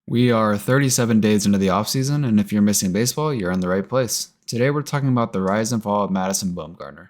We are 37 days into the offseason, and if you're missing baseball, you're in the right place. Today we're talking about the rise and fall of Madison Bumgarner.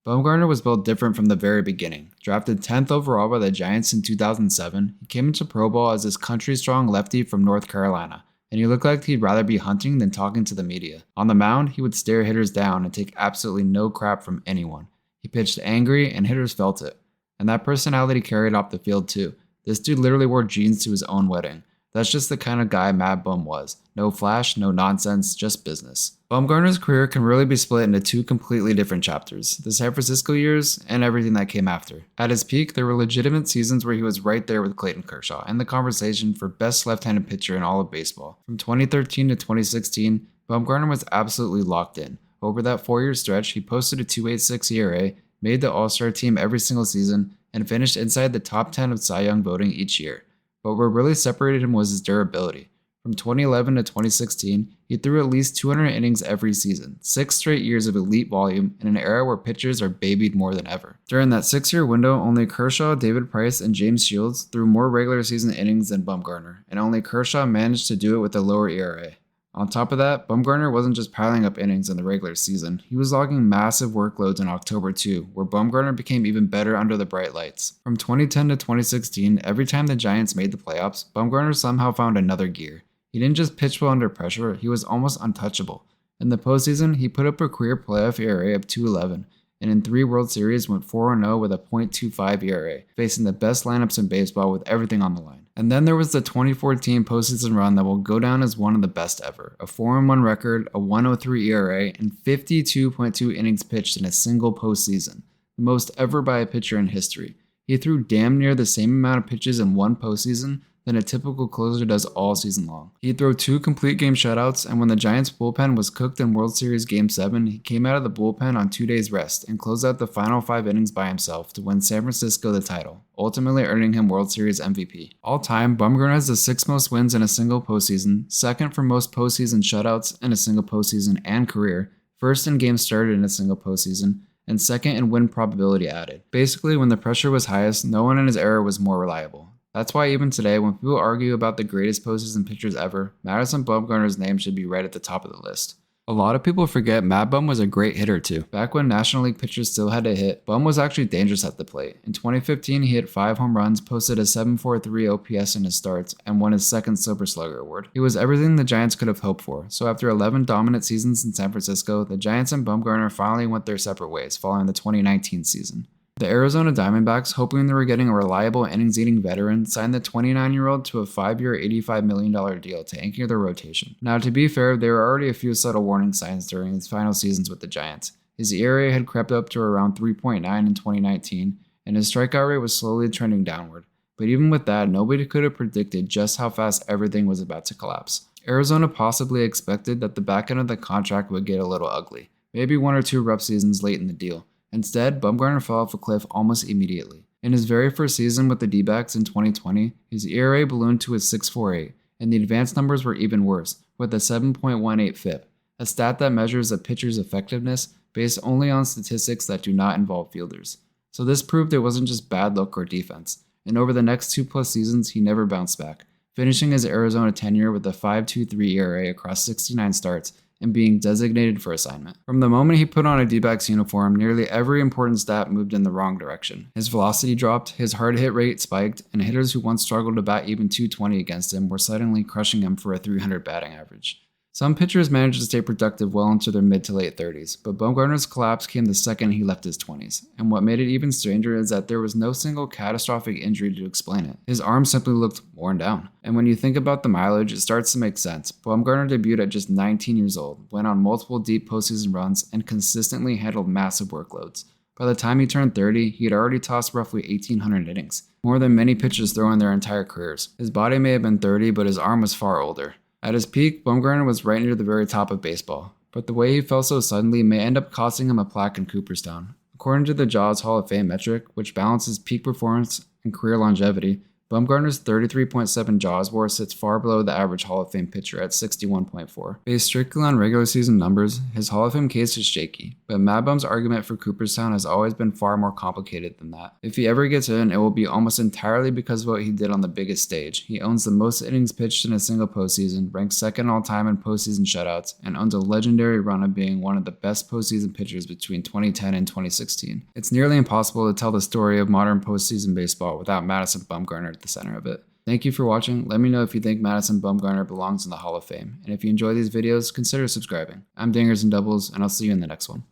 Bumgarner was built different from the very beginning. Drafted 10th overall by the Giants in 2007, he came into Pro Bowl as this country-strong lefty from North Carolina, and he looked like he'd rather be hunting than talking to the media. On the mound, he would stare hitters down and take absolutely no crap from anyone. He pitched angry, and hitters felt it. And that personality carried off the field too. This dude literally wore jeans to his own wedding. That's just the kind of guy Mad Bum was. No flash, no nonsense, just business. Bumgarner's career can really be split into two completely different chapters, the San Francisco years and everything that came after. At his peak, there were legitimate seasons where he was right there with Clayton Kershaw in the conversation for best left-handed pitcher in all of baseball. From 2013 to 2016, Bumgarner was absolutely locked in. Over that 4-year stretch, he posted a 2.86 ERA, made the All-Star team every single season, and finished inside the top 10 of Cy Young voting each year. But what really separated him was his durability. From 2011 to 2016, he threw at least 200 innings every season, 6 straight years of elite volume in an era where pitchers are babied more than ever. During that 6-year window, only Kershaw, David Price, and James Shields threw more regular season innings than Bumgarner, and only Kershaw managed to do it with a lower ERA. On top of that, Bumgarner wasn't just piling up innings in the regular season, he was logging massive workloads in October too, where Bumgarner became even better under the bright lights. From 2010 to 2016, every time the Giants made the playoffs, Bumgarner somehow found another gear. He didn't just pitch well under pressure, he was almost untouchable. In the postseason, he put up a career playoff ERA of 2.11, and in 3 World Series went 4-0 with a .25 ERA, facing the best lineups in baseball with everything on the line. And then there was the 2014 postseason run that will go down as one of the best ever. A 4-1 record, a 1.03 ERA, and 52.2 innings pitched in a single postseason, the most ever by a pitcher in history. He threw damn near the same amount of pitches in one postseason than a typical closer does all season long. He'd throw 2 complete game shutouts, and when the Giants' bullpen was cooked in World Series Game 7, he came out of the bullpen on 2 days rest and closed out the final 5 innings by himself to win San Francisco the title, ultimately earning him World Series MVP. All time, Bumgarner has the 6th most wins in a single postseason, 2nd for most postseason shutouts in a single postseason and career, 1st in games started in a single postseason, and 2nd in win probability added. Basically, when the pressure was highest, no one in his era was more reliable. That's why even today, when people argue about the greatest postseason pitchers ever, Madison Bumgarner's name should be right at the top of the list. A lot of people forget Mad Bum was a great hitter too. Back when National League pitchers still had to hit, Bum was actually dangerous at the plate. In 2015, he hit 5 home runs, posted a 7.43 OPS in his starts, and won his 2nd Silver Slugger award. He was everything the Giants could have hoped for, so after 11 dominant seasons in San Francisco, the Giants and Bumgarner finally went their separate ways following the 2019 season. The Arizona Diamondbacks, hoping they were getting a reliable innings-eating veteran, signed the 29-year-old to a 5-year, $85 million deal to anchor their rotation. Now, to be fair, there were already a few subtle warning signs during his final seasons with the Giants. His ERA had crept up to around 3.9 in 2019, and his strikeout rate was slowly trending downward. But even with that, nobody could have predicted just how fast everything was about to collapse. Arizona possibly expected that the back end of the contract would get a little ugly, maybe 1 or 2 rough seasons late in the deal. Instead, Bumgarner fell off a cliff almost immediately. In his very first season with the D-backs in 2020, his ERA ballooned to a 6.48, and the advanced numbers were even worse, with a 7.18 FIP, a stat that measures a pitcher's effectiveness based only on statistics that do not involve fielders. So this proved it wasn't just bad luck or defense, and over the next 2+ seasons, he never bounced back, finishing his Arizona tenure with a 5.23 ERA across 69 starts, and being designated for assignment. From the moment he put on a D-backs uniform, nearly every important stat moved in the wrong direction. His velocity dropped, his hard hit rate spiked, and hitters who once struggled to bat even .220 against him were suddenly crushing him for a .300 batting average. Some pitchers managed to stay productive well into their mid to late 30s, but Bumgarner's collapse came the second he left his 20s, and what made it even stranger is that there was no single catastrophic injury to explain it. His arm simply looked worn down. And when you think about the mileage, it starts to make sense. Bumgarner debuted at just 19 years old, went on multiple deep postseason runs, and consistently handled massive workloads. By the time he turned 30, he had already tossed roughly 1,800 innings, more than many pitchers throw in their entire careers. His body may have been 30, but his arm was far older. At his peak, Bumgarner was right near the very top of baseball, but the way he fell so suddenly may end up costing him a plaque in Cooperstown. According to the Jaws Hall of Fame metric, which balances peak performance and career longevity, Bumgarner's 33.7 Jaws WAR sits far below the average Hall of Fame pitcher at 61.4. Based strictly on regular season numbers, his Hall of Fame case is shaky, but Mad Bum's argument for Cooperstown has always been far more complicated than that. If he ever gets in, it will be almost entirely because of what he did on the biggest stage. He owns the most innings pitched in a single postseason, ranks second all time in postseason shutouts, and owns a legendary run of being one of the best postseason pitchers between 2010 and 2016. It's nearly impossible to tell the story of modern postseason baseball without Madison Bumgarner at the center of it. Thank you for watching. Let me know if you think Madison Bumgarner belongs in the Hall of Fame, and if you enjoy these videos, consider subscribing. I'm Dingers and Doubles, and I'll see you in the next one.